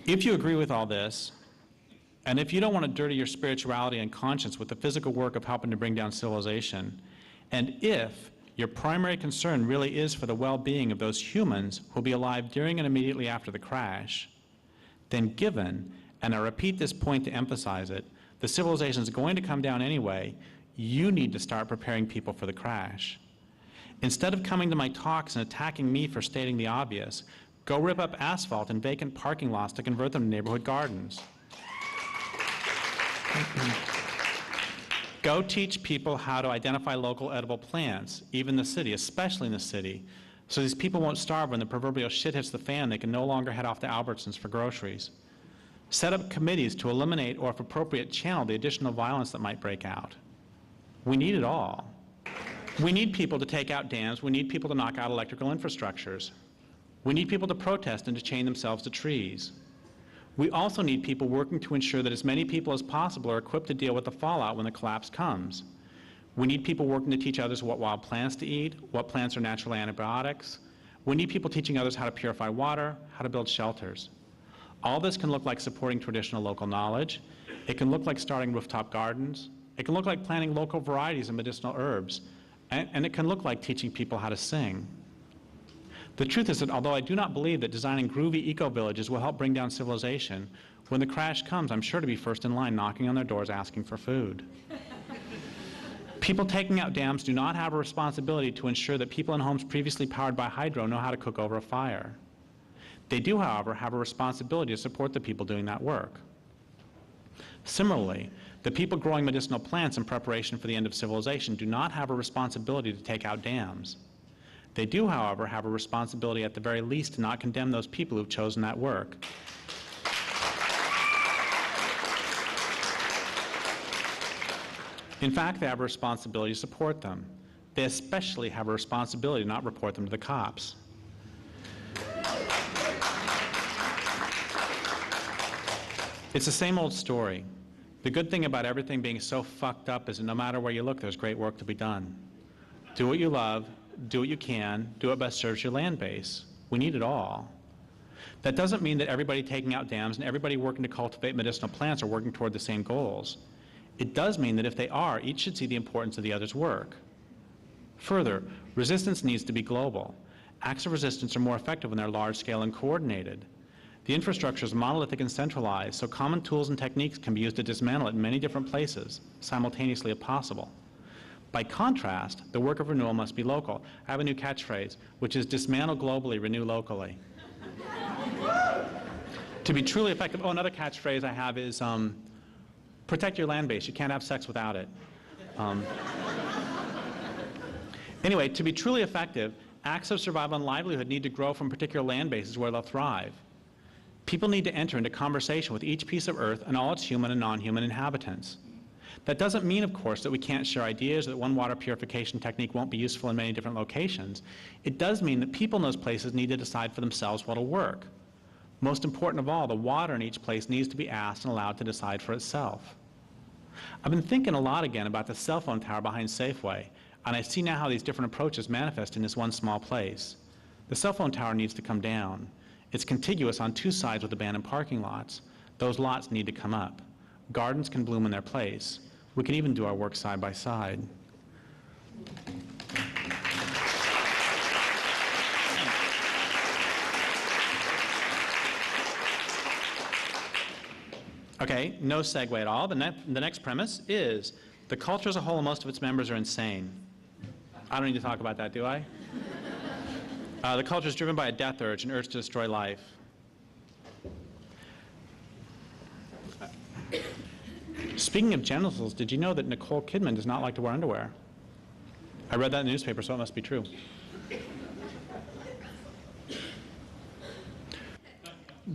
If you agree with all this, and if you don't want to dirty your spirituality and conscience with the physical work of helping to bring down civilization, and if your primary concern really is for the well-being of those humans who will be alive during and immediately after the crash, then given, and I repeat this point to emphasize it, the civilization is going to come down anyway, you need to start preparing people for the crash. Instead of coming to my talks and attacking me for stating the obvious, go rip up asphalt and vacant parking lots to convert them to neighborhood gardens. Go teach people how to identify local edible plants, even in the city, especially in the city, so these people won't starve when the proverbial shit hits the fan. They can no longer head off to Albertsons for groceries. Set up committees to eliminate or, if appropriate, channel the additional violence that might break out. We need it all. We need people to take out dams. We need people to knock out electrical infrastructures. We need people to protest and to chain themselves to trees. We also need people working to ensure that as many people as possible are equipped to deal with the fallout when the collapse comes. We need people working to teach others what wild plants to eat, what plants are natural antibiotics. We need people teaching others how to purify water, how to build shelters. All this can look like supporting traditional local knowledge. It can look like starting rooftop gardens. It can look like planting local varieties of medicinal herbs. And it can look like teaching people how to sing. The truth is that although I do not believe that designing groovy eco-villages will help bring down civilization, when the crash comes, I'm sure to be first in line knocking on their doors asking for food. People taking out dams do not have a responsibility to ensure that people in homes previously powered by hydro know how to cook over a fire. They do, however, have a responsibility to support the people doing that work. Similarly, the people growing medicinal plants in preparation for the end of civilization do not have a responsibility to take out dams. They do, however, have a responsibility at the very least to not condemn those people who've chosen that work. In fact, they have a responsibility to support them. They especially have a responsibility to not report them to the cops. It's the same old story. The good thing about everything being so fucked up is that no matter where you look, there's great work to be done. Do what you love, do what you can, do what best serves your land base. We need it all. That doesn't mean that everybody taking out dams and everybody working to cultivate medicinal plants are working toward the same goals. It does mean that if they are, each should see the importance of the other's work. Further, resistance needs to be global. Acts of resistance are more effective when they're large-scale and coordinated. The infrastructure is monolithic and centralized, so common tools and techniques can be used to dismantle it in many different places, simultaneously if possible. By contrast, the work of renewal must be local. I have a new catchphrase, which is dismantle globally, renew locally. To be truly effective, another catchphrase I have is protect your land base. You can't have sex without it. Anyway, to be truly effective, acts of survival and livelihood need to grow from particular land bases where they'll thrive. People need to enter into conversation with each piece of earth and all its human and non-human inhabitants. That doesn't mean, of course, that we can't share ideas, that one water purification technique won't be useful in many different locations. It does mean that people in those places need to decide for themselves what'll work. Most important of all, the water in each place needs to be asked and allowed to decide for itself. I've been thinking a lot again about the cell phone tower behind Safeway, and I see now how these different approaches manifest in this one small place. The cell phone tower needs to come down. It's contiguous on two sides with abandoned parking lots. Those lots need to come up. Gardens can bloom in their place. We can even do our work side by side. Okay, no segue at all. The next premise is the culture as a whole and most of its members are insane. I don't need to talk about that, do I? The culture is driven by a death urge, an urge to destroy life. Speaking of genitals, did you know that Nicole Kidman does not like to wear underwear? I read that in the newspaper, so it must be true.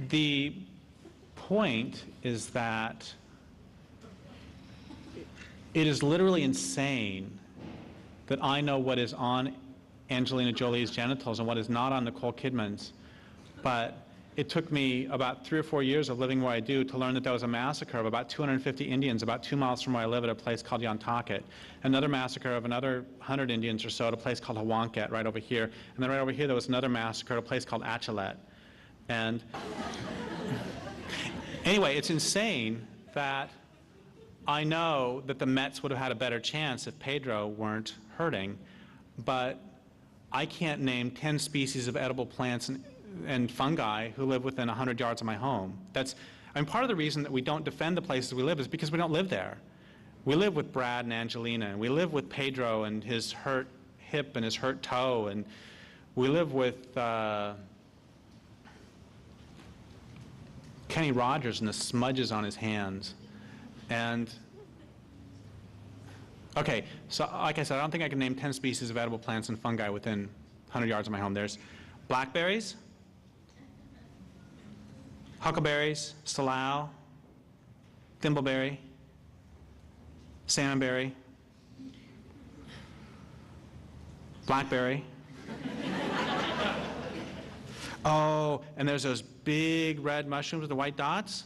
The point is that it is literally insane that I know what is on Angelina Jolie's genitals and what is not on Nicole Kidman's, but it took me about 3 or 4 years of living where I do to learn that there was a massacre of about 250 Indians about 2 miles from where I live at a place called Yantakit, another massacre of another 100 Indians or so at a place called Hawanket right over here, and then right over here there was another massacre at a place called Achilet. And Anyway, it's insane that I know that the Mets would have had a better chance if Pedro weren't hurting, but I can't name 10 species of edible plants and fungi who live within 100 yards of my home. Part of the reason that we don't defend the places we live is because we don't live there. We live with Brad and Angelina, and we live with Pedro and his hurt hip and his hurt toe, and we live with Kenny Rogers and the smudges on his hands. And, okay, so like I said, I don't think I can name 10 species of edible plants and fungi within 100 yards of my home. There's blackberries, huckleberries, salal, thimbleberry, salmonberry, blackberry. Oh, and there's those big red mushrooms with the white dots.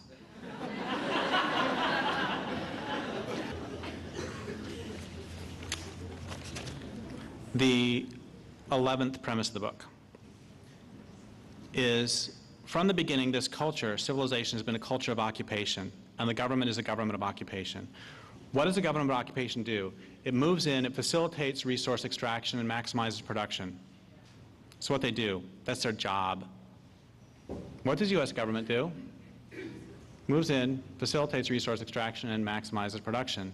The 11th premise of the book is, from the beginning, this culture, civilization, has been a culture of occupation, and the government is a government of occupation. What does the government of occupation do? It moves in, it facilitates resource extraction, and maximizes production. That's what they do. That's their job. What does the U.S. government do? Moves in, facilitates resource extraction, and maximizes production.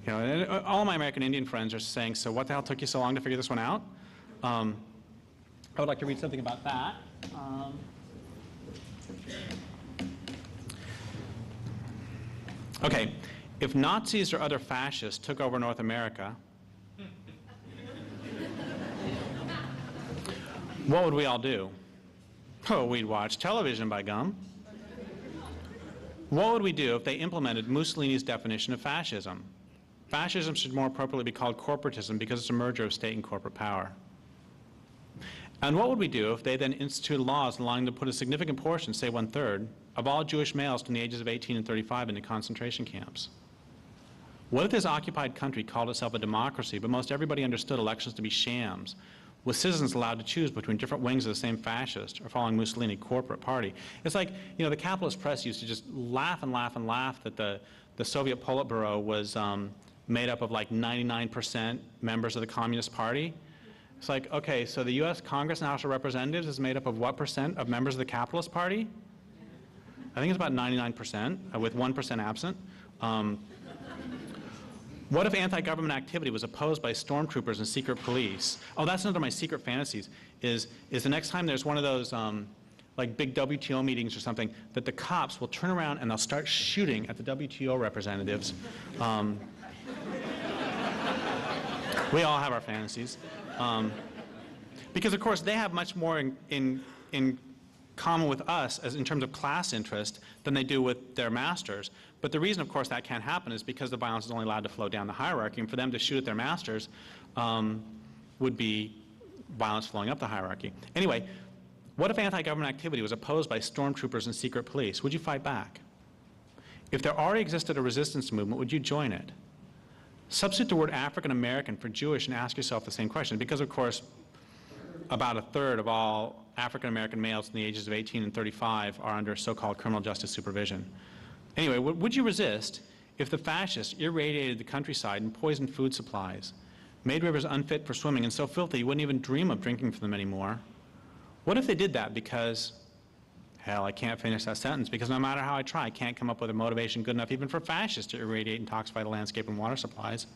You know, and all my American Indian friends are saying, so what the hell took you so long to figure this one out? I would like to read something about that. Okay, if Nazis or other fascists took over North America, what would we all do? Oh, we'd watch television, by gum. What would we do if they implemented Mussolini's definition of fascism? Fascism should more appropriately be called corporatism because it's a merger of state and corporate power. And what would we do if they then instituted laws allowing them to put a significant portion, say 1/3, of all Jewish males from the ages of 18 and 35 into concentration camps? What if this occupied country called itself a democracy, but most everybody understood elections to be shams, with citizens allowed to choose between different wings of the same fascist or following Mussolini corporate party? It's like, you know, the capitalist press used to just laugh and laugh and laugh that the Soviet Politburo was made up of like 99% members of the Communist Party. It's like, okay, so the U.S. Congress and House of Representatives is made up of what percent of members of the Capitalist Party? I think it's about 99%, with 1% absent. What if anti-government activity was opposed by stormtroopers and secret police? Oh, that's another of my secret fantasies, is the next time there's one of those like big WTO meetings or something, that the cops will turn around and they'll start shooting at the WTO representatives. We all have our fantasies. Because, of course, they have much more in common with us as in terms of class interest than they do with their masters. But the reason, of course, that can't happen is because the violence is only allowed to flow down the hierarchy, and for them to shoot at their masters would be violence flowing up the hierarchy. Anyway, what if anti-government activity was opposed by stormtroopers and secret police? Would you fight back? If there already existed a resistance movement, would you join it? Substitute the word African American for Jewish and ask yourself the same question, because, of course, about 1/3 of all African American males in the ages of 18 and 35 are under so-called criminal justice supervision. Anyway, would you resist if the fascists irradiated the countryside and poisoned food supplies, made rivers unfit for swimming and so filthy you wouldn't even dream of drinking from them anymore? What if they did that because, hell, I can't finish that sentence, because no matter how I try, I can't come up with a motivation good enough even for fascists to irradiate and toxify the landscape and water supplies?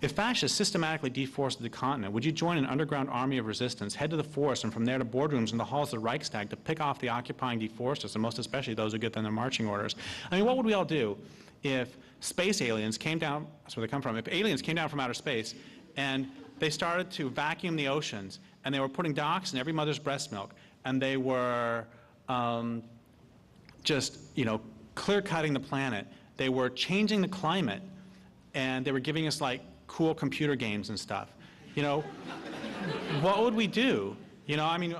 If fascists systematically deforested the continent, would you join an underground army of resistance, head to the forest, and from there to boardrooms and the halls of the Reichstag to pick off the occupying deforesters, and most especially those who get them their marching orders? I mean, what would we all do if space aliens came down, that's where they come from, if aliens came down from outer space and they started to vacuum the oceans, and they were putting dioxin in every mother's breast milk, and they were just, you know, clear-cutting the planet, they were changing the climate, and they were giving us, like, cool computer games and stuff. You know, what would we do? You know, I mean,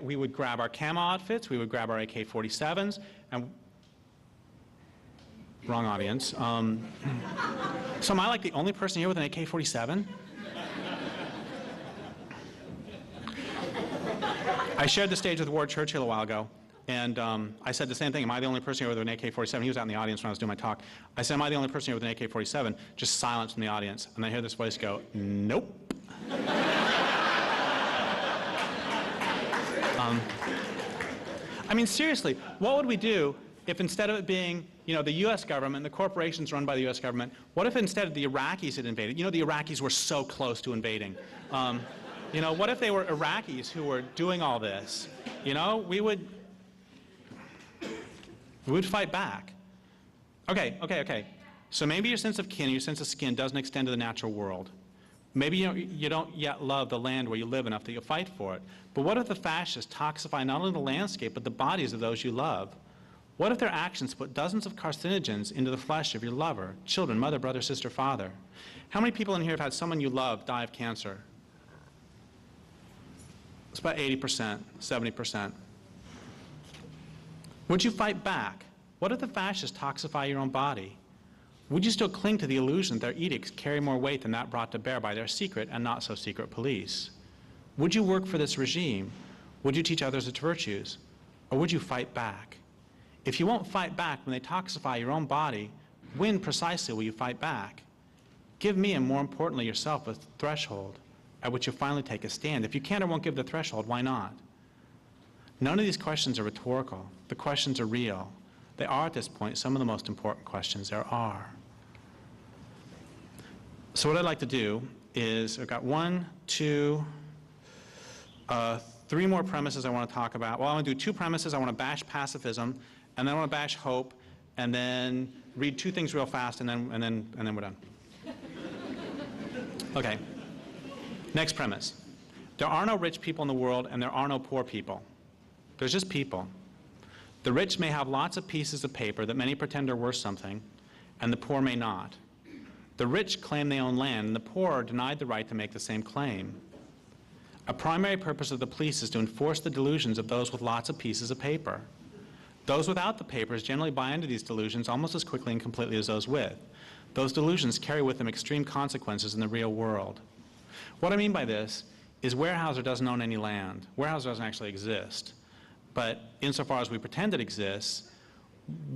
we would grab our camo outfits, we would grab our AK-47s, and wrong audience. So am I like the only person here with an AK-47? I shared the stage with Ward Churchill a while ago. And I said the same thing, am I the only person here with an AK-47? He was out in the audience when I was doing my talk. I said, am I the only person here with an AK-47? Just silence from the audience. And I hear this voice go, nope. I mean, seriously, what would we do if instead of it being, the U.S. government, the corporations run by the U.S. government, what if instead of the Iraqis had invaded? The Iraqis were so close to invading. What if they were Iraqis who were doing all this? We would fight back. Okay. So maybe your sense of kin, your sense of skin doesn't extend to the natural world. Maybe you don't yet love the land where you live enough that you'll fight for it. But what if the fascists toxify not only the landscape, but the bodies of those you love? What if their actions put dozens of carcinogens into the flesh of your lover, children, mother, brother, sister, father? How many people in here have had someone you love die of cancer? It's about 80%, 70%. Would you fight back? What if the fascists toxify your own body? Would you still cling to the illusion that their edicts carry more weight than that brought to bear by their secret and not so secret police? Would you work for this regime? Would you teach others its virtues? Or would you fight back? If you won't fight back when they toxify your own body, when precisely will you fight back? Give me, and more importantly yourself, a threshold at which you'll finally take a stand. If you can't or won't give the threshold, why not? None of these questions are rhetorical. The questions are real. They are, at this point, some of the most important questions there are. So what I'd like to do is, I've got 3 more premises I want to talk about. Well, I want to do 2 premises. I want to bash pacifism, and then I want to bash hope, and then read 2 things real fast, and then we're done. Okay. Next premise. There are no rich people in the world, and there are no poor people. There's just people. The rich may have lots of pieces of paper that many pretend are worth something, and the poor may not. The rich claim they own land, and the poor are denied the right to make the same claim. A primary purpose of the police is to enforce the delusions of those with lots of pieces of paper. Those without the papers generally buy into these delusions almost as quickly and completely as those with. Those delusions carry with them extreme consequences in the real world. What I mean by this is Weyerhaeuser doesn't own any land. Weyerhaeuser doesn't actually exist. But insofar as we pretend it exists,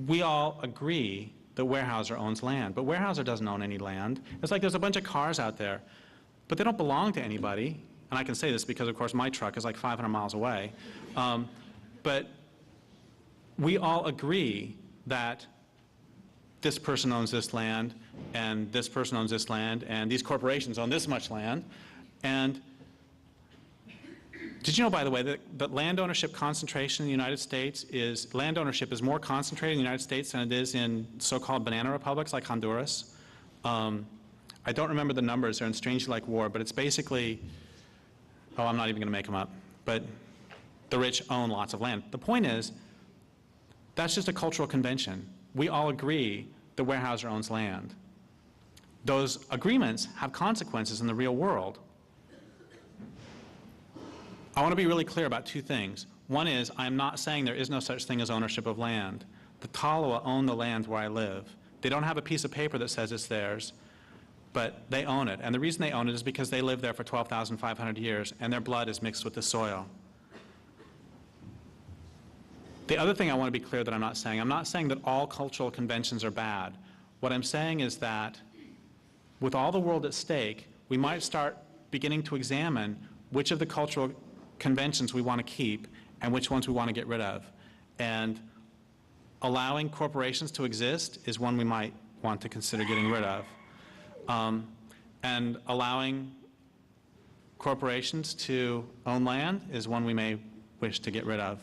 we all agree that Weyerhaeuser owns land. But Weyerhaeuser doesn't own any land. It's like there's a bunch of cars out there, but they don't belong to anybody. And I can say this because, of course, my truck is like 500 miles away. But we all agree that this person owns this land, and this person owns this land, and these corporations own this much land. And did you know, by the way, that land ownership concentration in the United States land ownership is more concentrated in the United States than it is in so-called banana republics like Honduras? I don't remember the numbers. They're in Strangely Like War, but it's basically, I'm not even going to make them up. But the rich own lots of land. The point is, that's just a cultural convention. We all agree that Weyerhaeuser owns land. Those agreements have consequences in the real world. I want to be really clear about 2 things. One is, I'm not saying there is no such thing as ownership of land. The Tolowa own the land where I live. They don't have a piece of paper that says it's theirs, but they own it. And the reason they own it is because they lived there for 12,500 years, and their blood is mixed with the soil. The other thing I want to be clear that I'm not saying that all cultural conventions are bad. What I'm saying is that with all the world at stake, we might start beginning to examine which of the cultural conventions we want to keep and which ones we want to get rid of. And allowing corporations to exist is one we might want to consider getting rid of. And allowing corporations to own land is one we may wish to get rid of.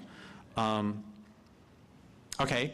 Okay.